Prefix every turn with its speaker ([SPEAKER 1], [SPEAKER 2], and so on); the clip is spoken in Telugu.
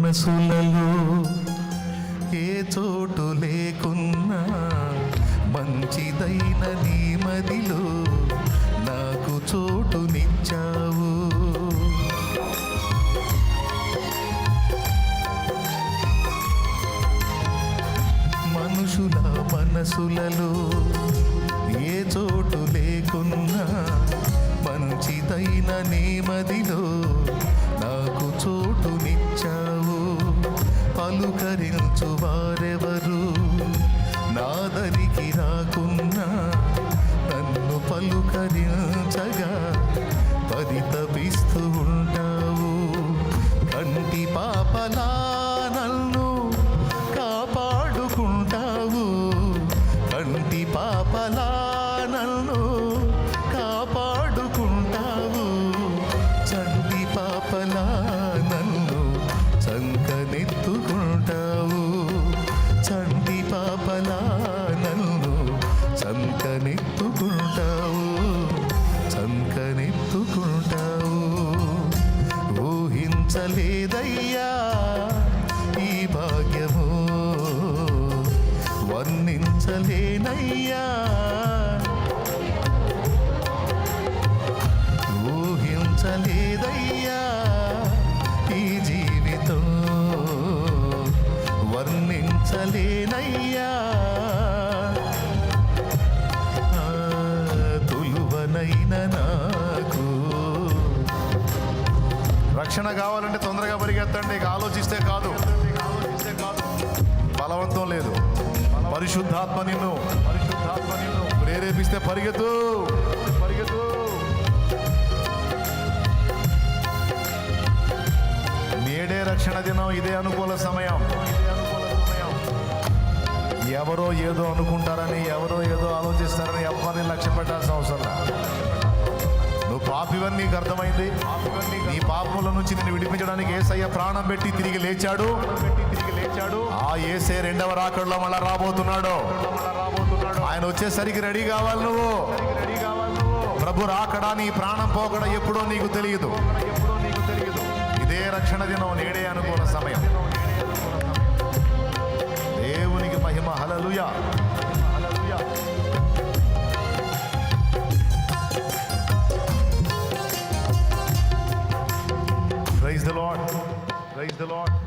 [SPEAKER 1] మనసులలో ఏ చోటు లేకున్నా మంచిదైన నీ మదిలో నాకు చోటునిచ్చావు. మనుషుల మనసులలో ఏ చోటు లేకున్నా మంచిదైన నీ మదిలో నాకు చోటునిచ్చావు. పలుకరించు వారెవరు నాదరికి రాకున్నా నన్ను పలుకరించగా పరితపిస్తూ ఉంటావు. కంటి పాపలా నన్ను కాపాడుకుంటావు. కంటి పాపలా నన్ను కాపాడుకుంటావు. చంటి పాపలా నన్ను చంకనెత్తుకుంటావు. చంటి పాపలా నన్ను చంకనెత్తుకుంటావు. చంకనెత్తుకుంటావు. ఊహించలేదయ్యా ఈ భాగ్యము, వర్ణించలేనయ్యా. ఊహించలేదయ్యా ఈ జీవితం, వర్ణించలేనయ్యా. తులువనైన నాకు రక్షణ కావాలంటే తొందరగా పరిగెత్తండి. ఆలోచిస్తే కాదు, బలవంతం లేదు. పరిశుద్ధాత్మ నిన్ను ప్రేరేపిస్తే పరిగెత్తు. నేడే రక్షణ దినం, ఇదే అనుకూల సమయం. ఎవరో ఏదో అనుకుంటారని, ఎవరో ఏదో ఆలోచిస్తారని ఎవరిని లక్ష్య పెట్టాల్సిన అవసరం. నువ్వు పాపివని నీకు అర్థమైంది. నీ పాపముల నుంచి నిన్ను విడిపించడానికి యేసయ్య ప్రాణం పెట్టి తిరిగి లేచాడు. ఆ యేసే రెండవ రాకడలో మళ్ళా రాబోతున్నాడు. ఆయన వచ్చేసరికి రెడీ కావాలి నువ్వు. ప్రభు రాకడా, నీ ప్రాణం పోకడా ఎప్పుడో నీకు తెలియదు. ఇదే రక్షణ దినం, నేడే అనుకూల సమయం. దేవునికి మహిమ. హల్లెలూయా.